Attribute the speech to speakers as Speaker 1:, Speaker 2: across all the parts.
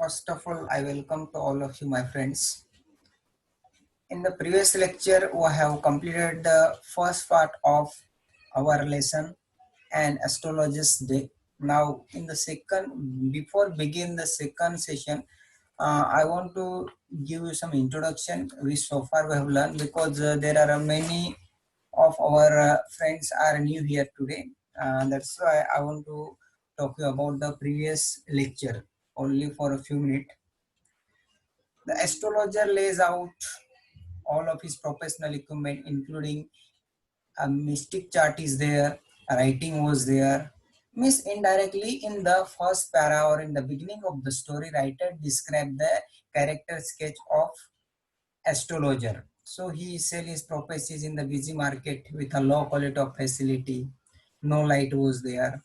Speaker 1: First of all, I welcome to all of you, my friends. In the previous lecture, we have completed the first part of our lesson and astrologist day. Now, in the second, before begin the second session, I want to give you some introduction which so far we have learned because there are many of our friends are new here today. That's why I want to talk you about the previous lecture only for a few minutes. The astrologer lays out all of his professional equipment, including a mystic chart is there, writing was there. Means indirectly in the first para or in the beginning of the story, writer described the character sketch of astrologer. So he sells his prophecies in the busy market with a low quality of facility. No light was there,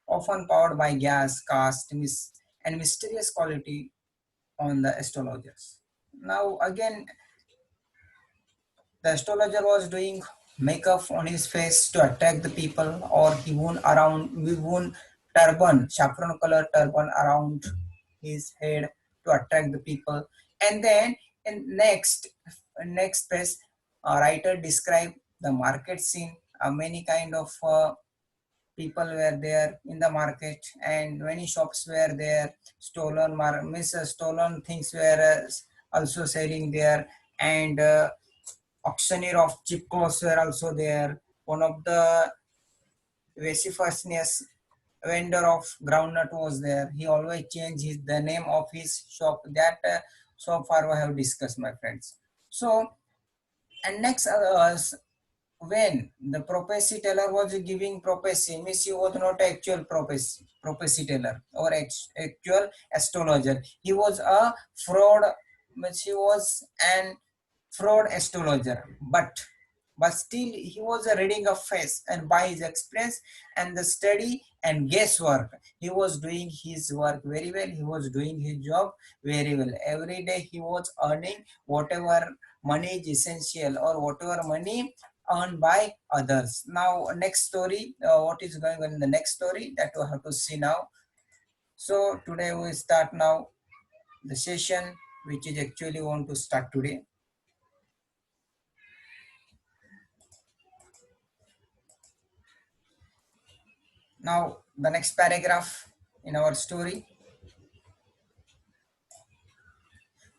Speaker 1: often powered by gas, caste, and mysterious quality on the astrologers. Now again, the astrologer was doing makeup on his face to attract the people, or we won turban, saffron color turban around his head to attract the people. And then in next page, a writer described the market scene. Many kind of people were there in the market, and many shops were there. Stolen things were also selling there, and auctioneer of cheap clothes were also there. One of the vociferous vendor of groundnut was there. He always changed the name of his shop. That so far we have discussed, my friends. So, and next, when the prophecy teller was giving prophecy, means he was not actual prophecy teller or actual astrologer. He was a fraud, means he was an fraud astrologer, but still he was a reading of face, and by his experience and the study and guesswork, he was doing his work very well. He was doing his job very well. Every day he was earning whatever money is essential or whatever money earned by others. Now next story, what is going on in the next story, that we have to see now. So today we start now the session which is actually want to start today. Now, the next paragraph in our story.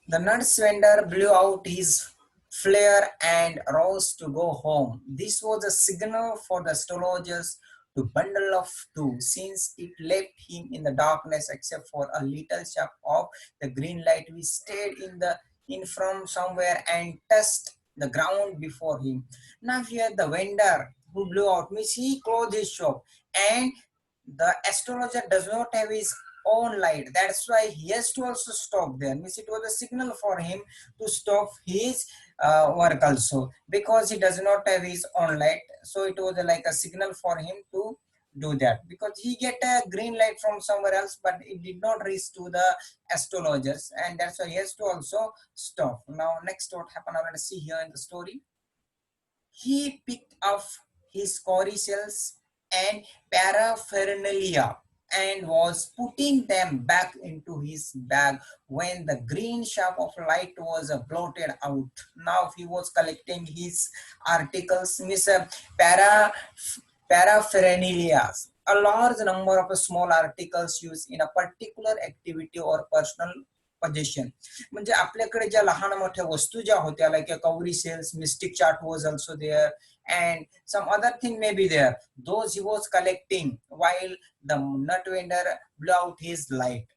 Speaker 1: The nuts vendor blew out his flare and rose to go home. This was a signal for the astrologers to bundle off too, since it left him in the darkness except for a little shaft of the green light which stayed in from somewhere and touched the ground before him. Now here the vendor who blew out means he closed his shop, and the astrologer does not have his own light. That's why he has to also stop there. Means it was a signal for him to stop his work also, because he does not have his own light. So it was like a signal for him to do that, because he get a green light from somewhere else, but it did not reach to the astrologers, and that's why he has to also stop. Now next, what happened, I want to see here in the story. He picked up his cowrie shells and paraphernalia and was putting them back into his bag when the green shaft of light was blotted out. Now he was collecting his articles, paraphernalia, a large number of small articles used in a particular activity or personal possession. म्हणजे आपल्याकडे ज्या लहान मोठ्या वस्तू ज्या होत्या, like a cowrie shells, mystic chart was also there, and some other thing may be there. Those he was collecting while the nut vendor blew out his light.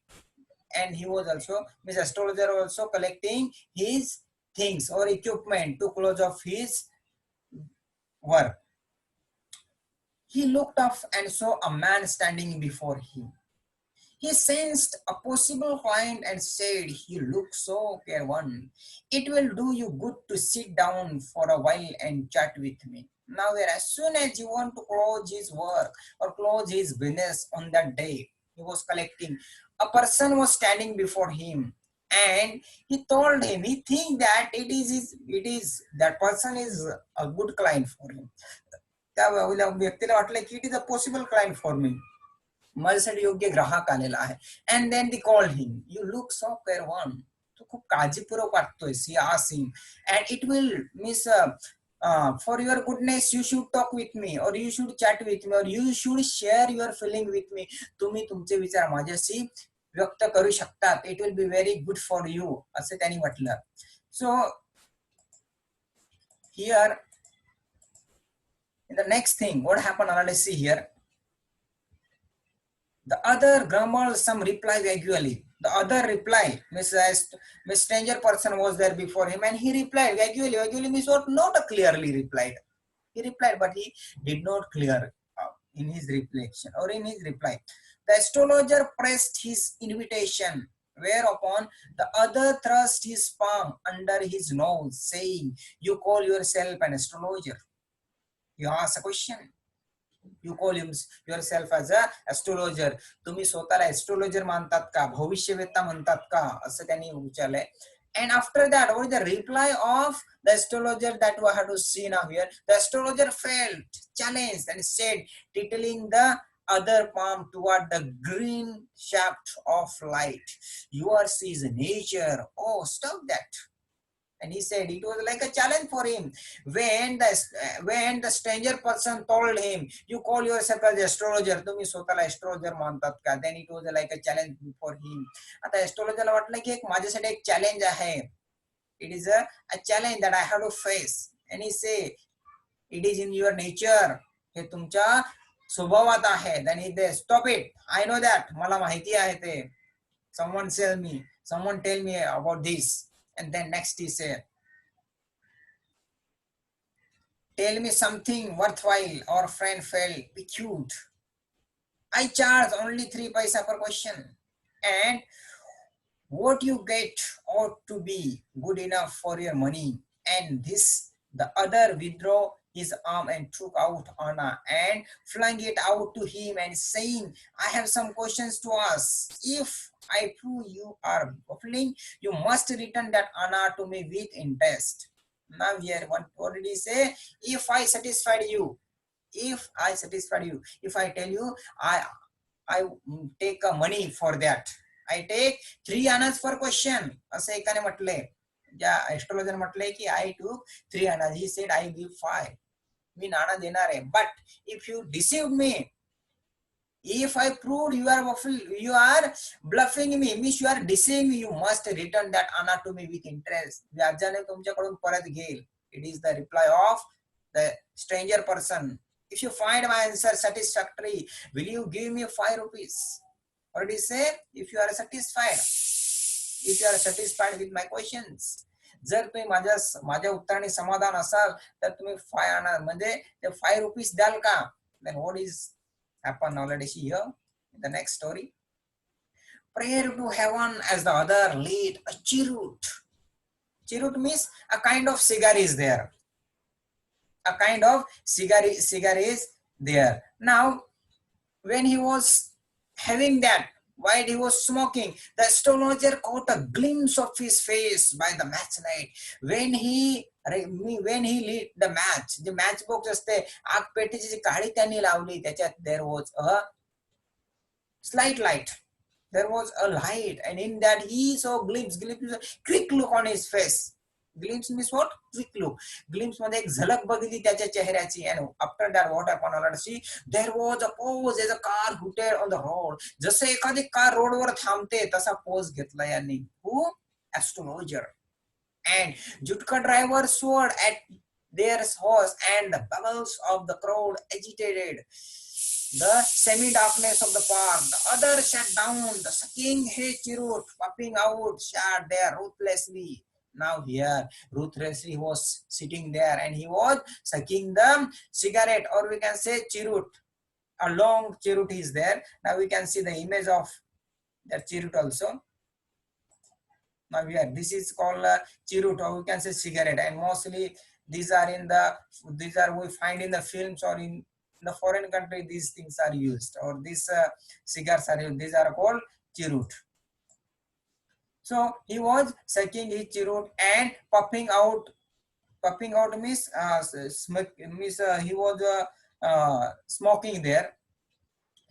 Speaker 1: And he was also, Miss Astrologer also collecting his things or equipment to close off his work. He looked up and saw a man standing before him. He sensed a possible client and said, "You look so careworn. It will do you good to sit down for a while and chat with me." Now, as soon as you want to close his work or close his business on that day, he was collecting. A person was standing before him, and he told him, he think that it is that person is a good client for him. त्या व्यक्तीला वाटलं की it is a possible client for me. माझ्यासाठी योग्य ग्राहक आलेला आहे. And then she called him, you look so careworn, तू खूप काळजीपूर्वक वाटतोय. She asked him, and it will miss for your goodness you should talk with me, or you should chat with me, or you should share your feeling with me. तुम्ही तुमचे विचार माझ्याशी व्यक्त करू शकतात. It will be very good for you, असं त्यांनी म्हटलं. सो here in the next thing what happened, let's see here. The other grumbled some reply vaguely. The other reply, Miss stranger person was there before him, and he replied vaguely. Vaguely means what? Not a clearly replied. He replied, but he did not clear in his reflection or in his reply. The astrologer pressed his invitation, whereupon the other thrust his palm under his nose, saying, "You call yourself an astrologer? You ask a question. You call yourself as a astrologer. तुम्ही स्वतःला astrologer मानतात का? भविष्यवेत्ता म्हणतात का?" असं त्यांनी विचारलंय. And after that, what is the reply of the astrologer that we have to see now here? The astrologer felt challenged and said, titling the other palm toward the green shaft of light, "Yours is nature. Oh, stop that." And he said it was like a challenge for him. When the stranger person told him, "You call yourself as astrologer, तुम्ही स्वतःला astrologer मानतात का?" Then it was like a challenge for him. आता astrologerला वाटलं की एक माझ्यासाठी एक challenge आहे. It is a challenge that I have to face. And he say, "It is in your nature." हे तुमच्या स्वभावात आहे. Then he says, "Stop it. I know that. मला माहिती आहे ते. Someone tell me about this." And then next he said, "Tell me something worthwhile." Our friend felt piqued. "I charge only 3 paisa per question, and what you get ought to be good enough for your money." And this, the other withdrew his arm and took out Anna and flung it out to him, and saying, "I have some questions to ask. If I prove you are baffling, you must return that Anna to me with interest." Now here, what did he say? If I satisfied you, if I tell you, I take money for that. I take 3 annas per question. असं एकाने म्हटलंय, ज्या astrologer म्हटलंय की I took 3 annas. He said, "I give 5. मी नाणं देणार आहे. But if you deceived me, if I proved you are bluffing me, means you are deceiving me, you must return that anna to me with interest." व्याजाने तुमच्याकडून परत घेईल. It is the reply of the stranger person. "If you find my answer satisfactory, will you give me 5 rupees?" What did he say? If you are satisfied with my questions, जर तुम्ही माझ्या उत्तराने समाधान असाल तर तुम्ही 5 आणा, म्हणजे ते 5 रुपीस द्याल का? Then what is happen already here in the next story? Prayer to heaven as the other lit a cheroot. Cheroot means a kind of cigar is there. A kind of cigar is there. Now, when he was having that, while he was smoking, the astrologer caught a glimpse of his face by the matchlight. When he lit the match, the matchbox असते, आग पेटीची जी काडी त्यांनी लावली, त्याच्यात there was a slight light. There was a light, and in that he saw glimpse is a quick look on his face. Glimpse means what? Quick look. Glimpse मध्ये एक झलक बघितली त्याच्या चेहऱ्याची. And after that what happened? Let's see. There was a pause as a car hooted on the road. जसे एखादी car रोडवर थांबते तसा पोज घेतला यांनी. Who? Astrologer. And Jutka driver swore at their horse, and the bubbles of the crowd agitated the semi-darkness of the park. The other sat down, the sucking hay cheroot puffing out, sat there ruthlessly. Now here, ruthlessly he was sitting there and he was sucking the cigarette, or we can say cheroot. A long cheroot is there. Now we can see the image of that cheroot also. Now here, this is called cheroot, or we can say cigarette, and mostly these are we find in the films, or in the foreign country these things are used, or these cigars are used. These are called cheroot. So he was sucking his cheroot and puffing out. Puffing out means he was smoking there.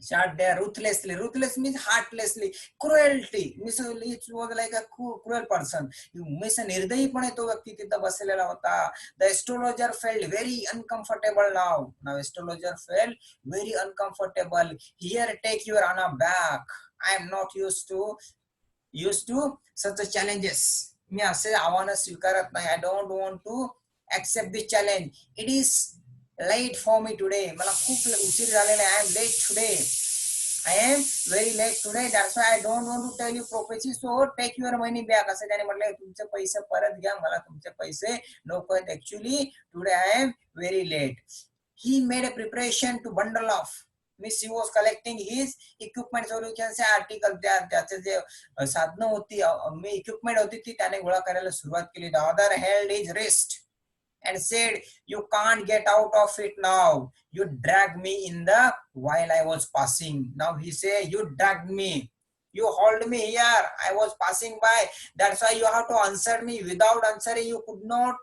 Speaker 1: shot there ruthlessly. Ruthless means heartlessly. Cruelty means it was like a cruel person. You miss निर्दयीपणे तो व्यक्ती तिथं बसलेला होता. The astrologer felt very uncomfortable now. Now astrologer felt very uncomfortable. Here, take your Anna back. I am not used to such a challenges. मी असे आव्हान स्वीकारत नाही. I don't want to accept this challenge. It is late for me today. मला खूप उशीर झालेला आहे. I am late today. I am very late today. That's why I don't want to tell you prophecy. So take your money back. असं त्याने म्हटलं तुमचे पैसे परत घ्या. मला तुमचे पैसे नको आहेत. Actually today I am very late. He made a preparation to bundle off. Miss he was collecting his equipment. So you can say article त्याचे जे साधनं होती इक्विपमेंट होती ती त्याने गोळा करायला सुरुवात केली. The other held his wrist and said, you can't get out of it now. You dragged me in the while I was passing. Now he said, you dragged me. You hold me here. I was passing by. That's why you have to answer me. Without answering, you could not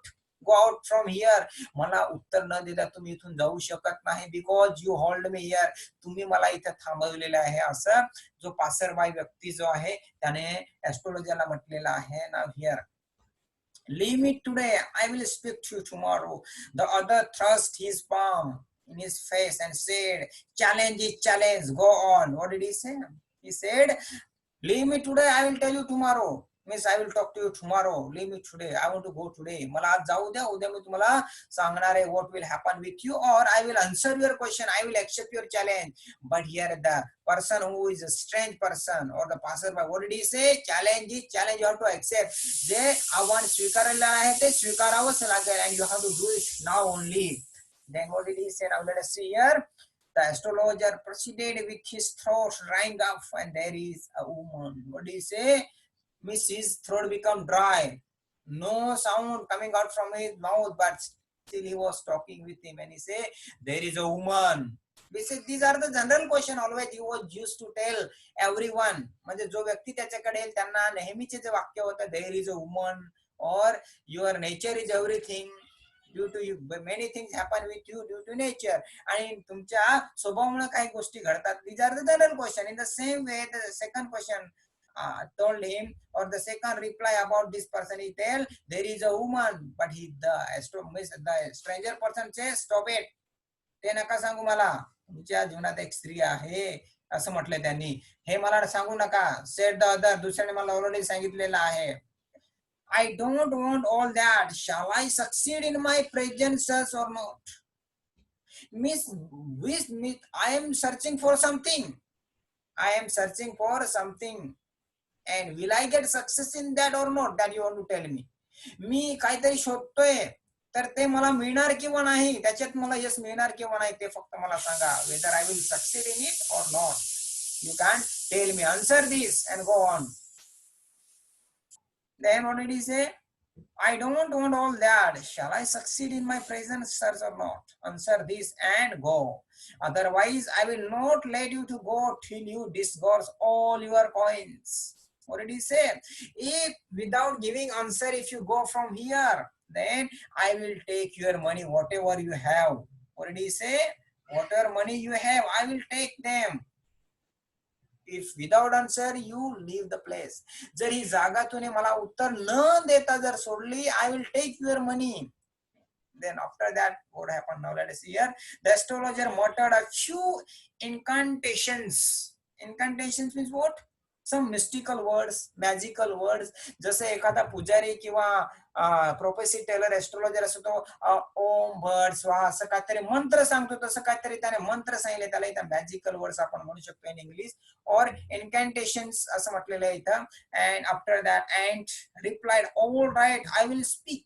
Speaker 1: go out from here. मला उत्तर न दिला तुम्ही इथून जाऊ शकत नाही. Because you hold me here. तुम्ही मला इथे थांबवलेले आहे. असं जो पासरबाई व्यक्ती जो आहे त्याने ऍस्ट्रोलॉजीला म्हटलेला आहे. Now here, leave me today, I will speak to you tomorrow. The other thrust his palm in his face and said, challenge is challenge, go on. What did he say? He said, leave me today, I will tell you tomorrow. Means I will talk to you tomorrow. Leave me today, I want to go today. मला आज जाऊ द्या, उद्या मी तुम्हाला सांगणार आहे what will happen with you, or I will answer your question, I will accept your challenge. But here the person who is a strange person or the passerby, what did he say? Challenge is challenge, you have to accept. जे आव्हान स्वीकारायला आहे ते स्वीकारावंच लागेल, and you have to do it now only. Then what did he say? Now let us see here. The astrologer proceeded with his throat drying up, and there is a woman. What did he say? Miss his throat become dry. No sound coming out from his mouth, but still he was talking with him, and he say, there is a woman. These are the general question always he was used to tell everyone. म्हणजे जो व्यक्ती त्याच्याकडे येईल त्यांना नेहमीचे जे वाक्य होतं, there is a woman, or your nature is everything. Due to you, many things happen with you due to nature. आणि तुमच्या स्वभावामुळे काही गोष्टी घडतात. These are the general question. In the same way, the second question told him, or the second reply about this person, he tell, there is a woman, but the stranger person says, stop it. ते नका सांगू मला, तुमच्या जीवनात एक स्त्री आहे असं म्हटलंय त्यांनी. हे मला सांगू नका. सेड द अदर, दुसऱ्याने मला ऑलरेडी सांगितलेलं आहे. I don't want all that. Shall I succeed in my present search or not? Miss, I am searching for something. I am searching for something. And will I get success in that or not? That you want to tell me. मी काहीतरी शोधतोय, तर ते मला मिळणार किंवा नाही, त्याच्यात मला यश मिळणार किंवा नाही ते फक्त मला सांगा. Whether I will succeed in it or not. You can't tell me. Answer this and go on. Then what did he say? I don't want all that. Shall I succeed in my present search or not? Answer this and go. Otherwise, I will not let you to go till you disgorge all your coins. What did he say? If without giving answer, if you go from here, then I will take your money, whatever you have. What did he say? Whatever money you have, I will take them. If without answer you leave the place. जर ही जागा तूने मला उत्तर न देता जर सोडली, I will take your money. Then after that, what happened? Now let us see here. The astrologer muttered a few incantations. Incantations means what? Some mystical words, magical words. जसे एखादा पुजारी किंवा प्रोफेसी टेलर एस्ट्रोलॉजर असतो तो ओम भट स्वाहा असं काहीतरी मंत्र सांगतो, तसं काहीतरी त्याने मंत्र सांगितले, त्याला इथं मॅजिकल वर्ड्स आपण म्हणू शकतो इन इंग्लिश, और इनकॅन्टेशन्स असं म्हटलेलं आहे इथं. And after that and replied, all right, I will speak,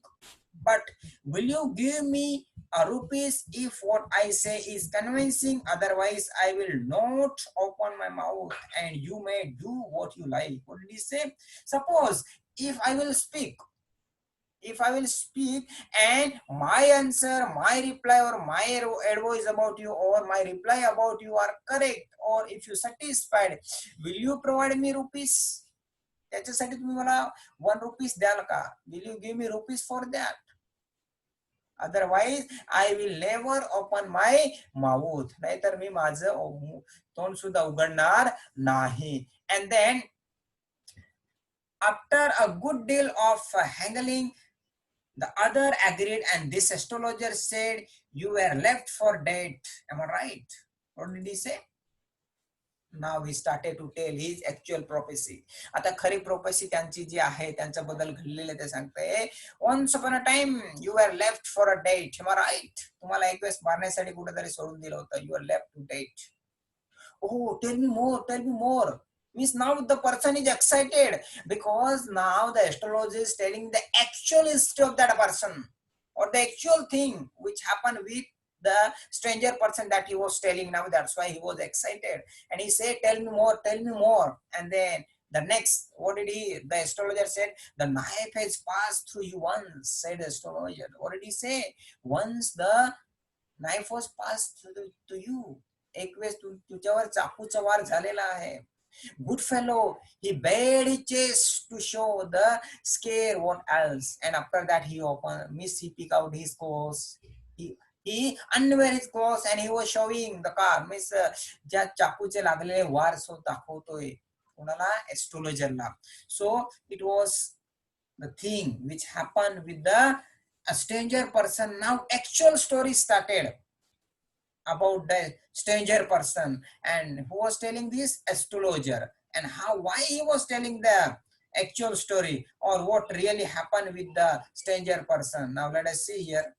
Speaker 1: but will you give me rupees if what I say is convincing? Otherwise I will not open my mouth and you may do what you like. What did he say? Suppose if I will speak, and my answer, my reply, or my advice about you, or my reply about you are correct, or if you satisfied, will you provide me rupees? त्याच्यासाठी तुम्ही मला 1 rupees द्याल का? Will you give me rupees for that? otherwise I will never open my mouth. नाहीतर मी माझं तोंड सुद्धा उघडणार नाही. And then after a good deal of haggling, the other agreed, and this astrologer said, you were left for dead. Am I right? What did he say? Now he started to tell his actual prophecy. आता खरी prophecy त्यांची जी आहे त्यांच्याबद्दल घडलेले ते सांगते. Once upon a time you were left for a date. Am I right? तुम्हाला एक वेळेस मारण्यासाठी कुठेतरी सोडून दिलं होतं. You were left to date. Oh, tell me more, tell me more. Means now the person is excited because now the astrologer is telling the actual history of that person or the actual thing which happened with the stranger person that he was telling. Now that's why he was excited, and he said, tell me more, tell me more. And then the next, what did the astrologer said, the knife has passed through you once, said the astrologer. What did he say? Once the knife was passed through to you, एक वेळेस तुझ्यावर चाकूचा वार झालेला आहे. Good fellow, he bared his chest to show the scare what else, and after that he picked out his clothes. He unwear his clothes and he was showing the car. Means ज्या चाकूचे लागलेले वार सो दाखवतोय कोणाला, एस्ट्रोलॉजरला. So it was the thing which happened with a stranger person. Now actual story started about the stranger person, and who was telling this? Astrologer. And why he was telling the actual story or what really happened with the stranger person. Now let us see here.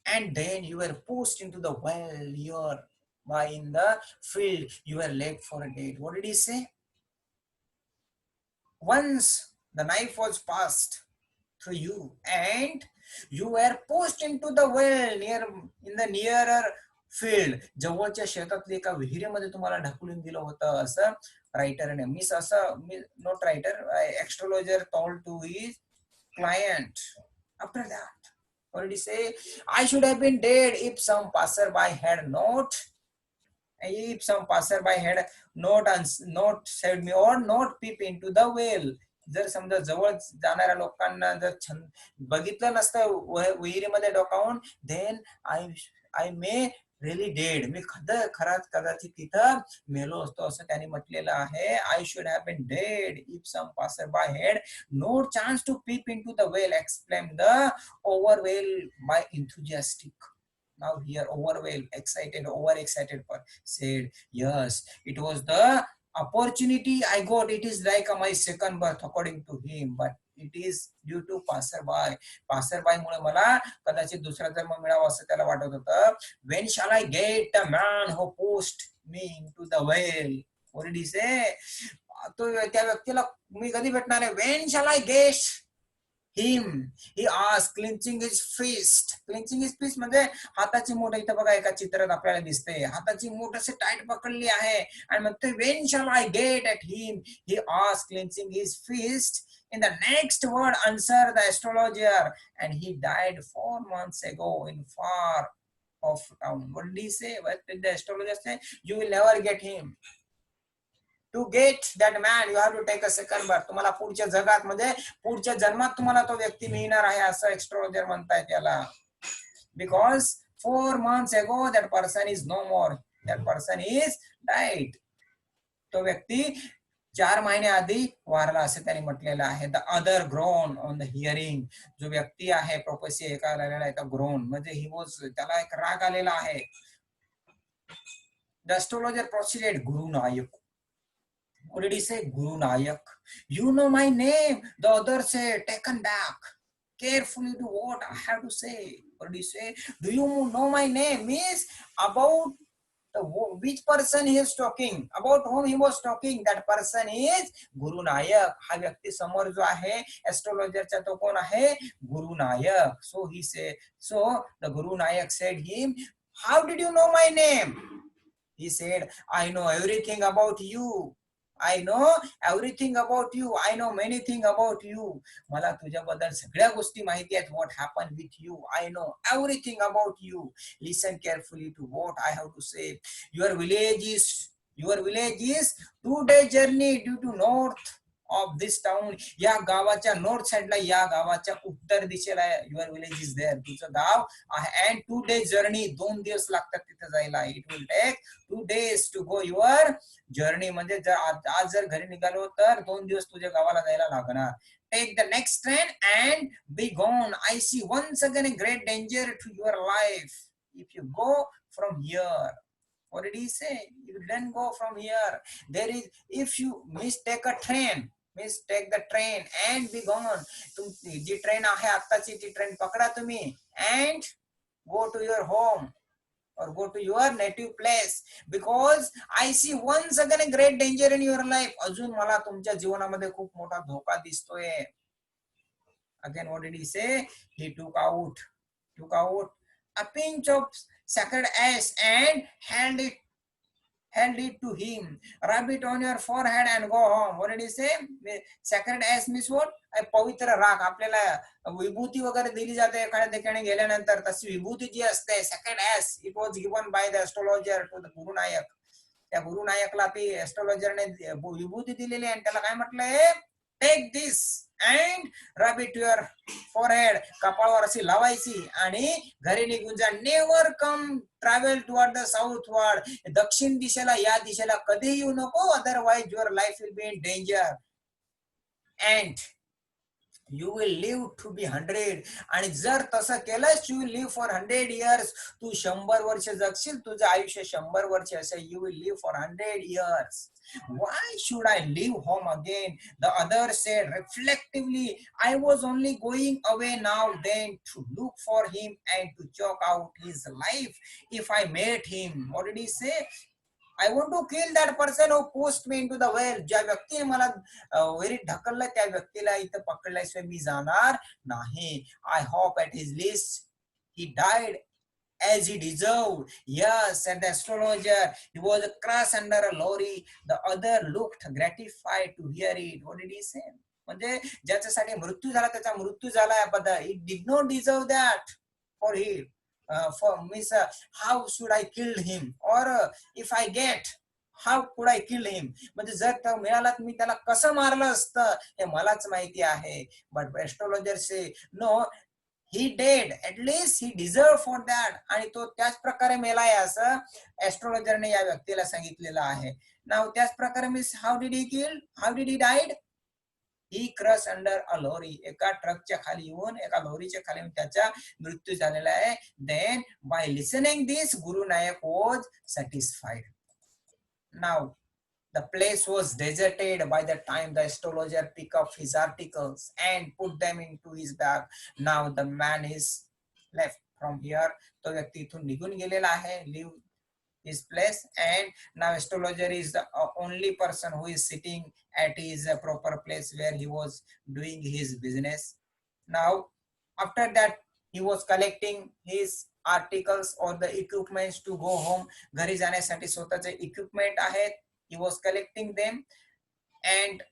Speaker 1: And then you were pushed into the well, in the field, you were laid for a date. What did he say? Once the knife was passed through you and you were pushed into the well in the nearer field. जवळच्या शेतातल्या एका विहिरीमध्ये तुम्हाला ढकलून दिलं होतं असं रायटरने. Note writer, astrologer told to his client. After that, what did he say? I should have been dead if some passerby had not saved me or not peep into the well. जर समजा जवळ जाणाऱ्या लोकांना जर बघितलं नसतं विहिरीमध्ये डोकावून, then I may really dead. मी खरंच कदाचित तिथं मेलो असतो असं त्यांनी म्हटलेलं आहे. I should have been dead if some passerby had no chance to peep into the well, exclaimed the overwhelmed by enthusiastic. Now here overexcited said, yes, it was the opportunity I got. It is like my second birth according to him, but it is due to passerby मुळे मला कदाचित दुसरा जन्म मिळावा असं त्याला वाटत होतं. When shall I get the man who pushed me into the well? What did he say? तो त्या व्यक्तीला मी कधी भेटणार आहे? When shall I get him? He asked, clenching his fist. Clenching his fist म्हणजे हाताची मूठ. इथं बघा एका चित्रात आपल्याला दिसते हाताची मूठ असे टाईट पकडली आहे आणि मग ते when shall I get at him? He asked, clenching his fist. In the next word answered the astrologer, and he died 4 months ago in far off town. What did he say? What did the astrologer say? You will never get him. To get that man, you have to take a second birth. तुम्हाला पुढच्या जगात म्हणजे पुढच्या जन्मात तुम्हाला तो व्यक्ती मिळणार आहे असं एक्स्ट्रोलॉजर म्हणताय त्याला. Because 4 months ago that person is no more. That person is died. तो व्यक्ती 4 महिने आधी वारला असं त्यांनी म्हटलेलं आहे. The other grown on the hearing. जो व्यक्ती आहे प्रोफेसी ऐकायला आलेला आहे, ग्रोन म्हणजे ही वॉज, त्याला एक राग आलेला आहे. The astrologer proceeded, Guru Nayak. What did he say? Guru Nayak. You know my name. The other said, taken back. Carefully to what I have to say. What did he say? Do you know my name? Means about which person he is talking. About whom he was talking. That person is Guru Nayak. हा व्यक्ती समोर जो आहे एस्ट्रोलॉजरचा तो कोण आहे? Guru Nayak. So he said, so the Guru Nayak said him, how did you know my name? He said, I know everything about you. I know everything about you. I know many things about you. मला तुझ्याबद्दल सगळ्या गोष्टी माहिती आहेत. What happened with you? I know everything about you. Listen carefully to what I have to say. Your village is 2 days journey due to north of this town, या गावाच्या north साइडला, या गावाच्या उत्तर दिशेला युअर विलेज इज देअर, तुझं गाव आहे. And 2 days journey, 2 दिवस लागतात तिथे जायला. It will take 2 days to go your journey. म्हणजे जर आज जर घरी निघालो तर 2 दिवस तुझ्या गावाला जायला लागणार. Take the next train and be gone. I see once again a great danger to your life if you go from here. What did he say? You don't go from here. There is, if you mistake a train, mistake the train and be gone. जी train आहे आत्ताची ती train पकडा तुम्ही and go to your home or go to your native place, because I see once again a great danger in your life. अजून मला तुमच्या जीवनामध्ये खूप मोठा धोका दिसतोय. Again, what did he say? He took out a pinch of sacred ash and held it to him. Rub it on your forehead and go home. What did he say? Sacred ash means what? पवित्र राख. आपल्याला विभूती वगैरे दिली जाते एखाद्या ठिकाणी गेल्यानंतर, तशी विभूती जी असते sacred ash, it was given by the astrologer to the गुरु नायक. त्या गुरु नायकला ती एस्ट्रोलॉजरने विभूती दिलेली आणि त्याला काय म्हटलंय? Take this and rub it your forehead. कपाळावर अशी लावायची आणि घरी निघून जा. Never come travel toward the south word. दक्षिण दिशेला, या दिशेला कधी येऊ नको, otherwise your life will be in danger and you will live to be 100. आणि जर तसं केलंस, you will live for 100 years. तू 100 वर्ष जगशील, तुझं आयुष्य 100 वर्ष असेल. You will live for 100 years. Why should I leave home again? The other said reflectively, I was only going away now then to look for him and to choke out his life if I met him. What did he say? I want to kill that person who pushed me into the well. ज्या व्यक्तीने मला विहिरीत ढकललं, त्या व्यक्तीला इथं पकडल्याशिवाय मी जाणार नाही. I hope at his least he died as he deserved. Yes, said the astrologer. He was crushed under a lorry. The other looked gratified to hear it. What did he say? म्हणजे ज्याच्यासाठी मृत्यू झाला त्याचा मृत्यू झाला, but he did not deserve that for him. For means how should I kill him, or if I get, how could I kill him? म्हणजे जर तो मिळाला तर मी त्याला कसं मारलं असतं हे मलाच माहिती आहे. But astrologer say no, he dead, at least he deserved for that. आणि तो त्याच प्रकारे मेलाय असं एस्ट्रोलॉजरने या व्यक्तीला सांगितलेलं आहे. नाव त्याच प्रकारे means how did he kill? How did he died? He crushed under a lorry. एका ट्रकच्या खाली येऊन, एका लॉरीच्या खाली येऊन त्याचा मृत्यू झालेला आहे. Then by listening this, Guru Nanak was satisfied. Now the place was deserted by the time the astrologer picked up his articles and put them into his bag. Now the man is left from here. तो व्यक्ती इथून निघून गेलेला आहे, leave his place, and now astrologer is the only person who is sitting at his proper place where he was doing his business. Now after that he was collecting his articles or the equipments to go home. घरी जाण्यासाठी स्वतःचे equipment आहेत, he was collecting them, and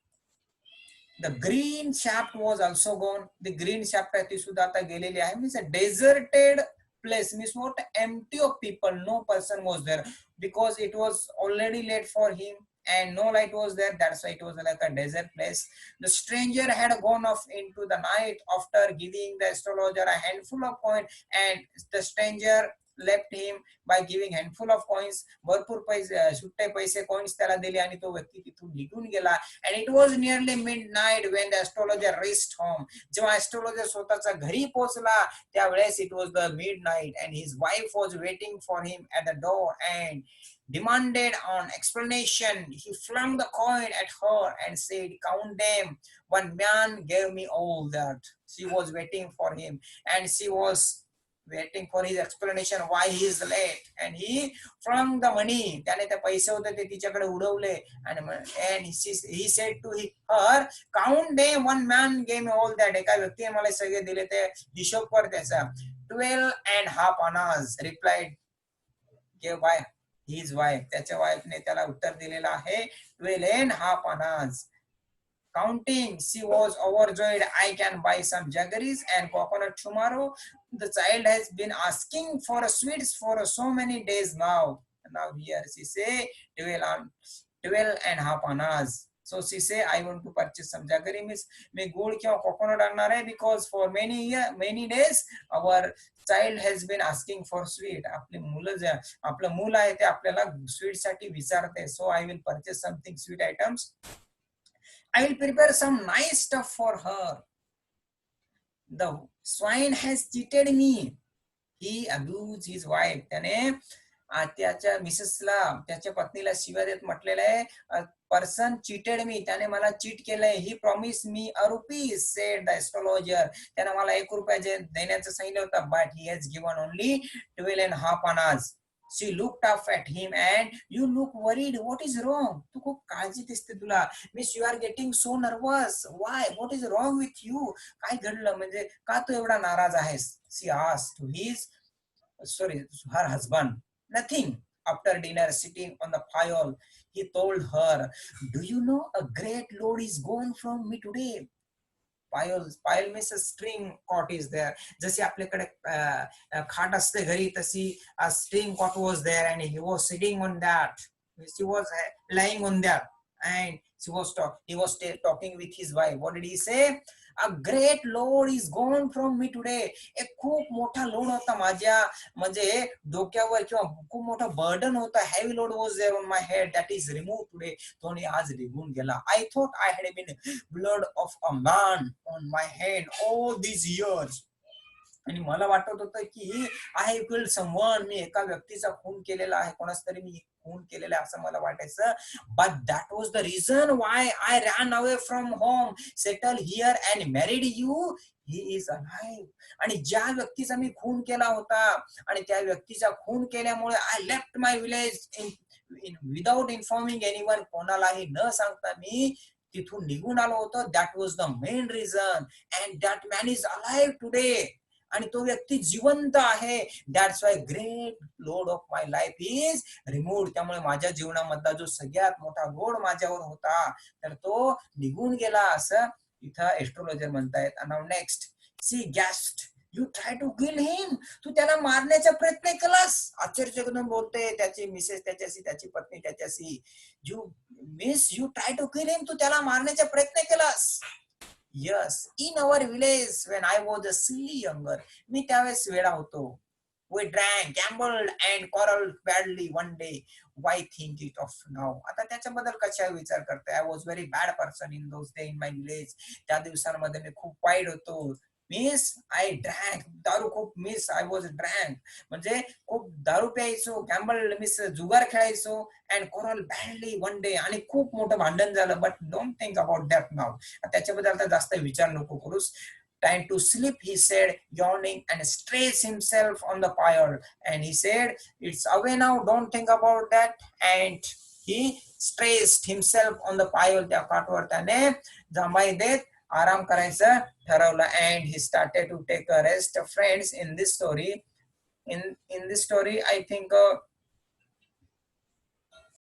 Speaker 1: the green shaft was also gone. The green shaft ती सुद्धा आता गेलेली आहे. Means a deserted place, means what? Empty of people, no person was there, because it was already late for him and no light was there. That's why it was like a desert place. The stranger had gone off into the night after giving the astrologer a handful of coins, and the stranger left him by giving handful of coins. भरपूर पैसे, सुट्टे पैसे, coins त्याला दिले आणि तो व्यक्ती तिथून निघून गेला. And it was nearly midnight when the astrologer reached home. जेव्हा astrologer स्वतःच्या घरी पोहोचला त्यावेळेस it was the midnight and his wife was waiting for him at the door and demanded an explanation. He flung the coin at her and said, count them. One man gave me all that. She was waiting for him and she was waiting for his explanation why he is late, and he flung the money. त्याने ते पैसे होते ते तिच्याकडे उडवले and he said to her, count them. One man gave me all that. एका व्यक्तीने मला सगळे दिले ते हिशोब कर त्याचा. 12.5 annas replied, gave by his wife. त्याच्या वाईफने त्याला उत्तर दिलेलं आहे 12.5 annas. Counting, she was overjoyed. I can buy some jaggeries and coconut tomorrow. The child has been asking for sweets for so many days now. Now here she say 12.5 annas. So she say, I want to purchase some jaggery, means मी गुळ किंवा coconut आणणार आहे, because for many days our child has been asking for sweet. आपले मुलं आपलं मूल आहे ते आपल्याला स्वीट साठी विचारते. So I will purchase something sweet items. I will prepare some nice stuff for her. The swine has cheated me. He abused his wife. त्याने त्याच्या मिसेसला, त्याच्या पत्नीला शिव्या देत म्हटलेलं आहे, पर्सन चीटेड मी, त्याने मला चीट केलंय. He promise me a rupees, said the astrologer. त्याने मला 1 रुपया देण्याचं सांगितलं होतं, but he has given only 12.5 annas. She looked up at him and, you look worried. What is wrong? तू खूप काळजी दिसते तुला. Miss, you are getting so nervous. Why? What is wrong with you? काय घडलं, म्हणजे का तू एवढा नाराज आहेस? She asked her husband. Nothing. After dinner, sitting on the pile, he told her, do you know a great load is gone from me today? Pile means a string cot is there. जशी आपल्याकडे खाट असते घरी, तशी a string cot was there, and he was sitting on that. She was lying on that, and he was talking with his wife. What did he say? A great load is gone from me today. एक खूप मोठा load होता माझ्या म्हणजे डोक्यावर, किंवा खूप मोठा बर्डन होता. Heavy load was there on my head, that is removed today. तो आज निघून गेला. I thought I had been blood of a man on my hand all these years. आणि मला वाटत होतं की आय किल्ड समवन, मी एका व्यक्तीचा खून केलेला आहे, कोणाच तरी मी खून केलेला आहे असं मला वाटायचं. But that was the reason why I ran away from home, settle here and married you. He is alive. आणि ज्या व्यक्तीचा मी खून केला होता, आणि त्या व्यक्तीचा खून केल्यामुळे आय left my village without informing anyone, कोणालाही न सांगता मी तिथून निघून आलो होतो. That was the main reason. And that man is alive today. आणि तो व्यक्ती जिवंत आहे. That's why great load of my life is removed. त्यामुळे माझ्या जीवनामधला जो सगळ्यात मोठा लोड माझ्यावर होता, तर तो निघून गेला, असं इथं एस्ट्रोलॉजर म्हणतायत. Now next, see guest, you try to kill him. तू त्याला मारण्याचा प्रयत्न केलास. आश्चर्यजनक बोलते त्याची मिसेस त्याच्याशी, त्याची पत्नी त्याच्याशी. You try to kill him, तू त्याला मारण्याचा प्रयत्न केलास. Yes, in our village when I was a silly younger, मी त्यावेळेस वेडा होतो. We drank, gambled and quarreled badly one day. Why think it of now? आता त्याच्याबद्दल कशा विचार करते? I was very bad person in those days in my village. त्या दिवसांमध्ये मी खूप वाईट होतो. मीन्स आय ड्रँक, दारू खूप, मिस आय वॉज ड्रँक म्हणजे खूप दारू प्यायचो, गॅम्बल मिस जुगार खेळायचो, and quarrel badly one day, आणि खूप मोठं भांडण झालं. But don't think about that now. त्याच्याबद्दल आता जास्त विचार नको करूस. Time to sleep, he said, yawning and stretched himself on the pile. And he said, it's away now, don't think about that. And he stretched himself on the pile. त्या काठवर त्याने जमाई देत आराम करायचं ठरवलं. And he started to take a rest. Friends, in this story, I think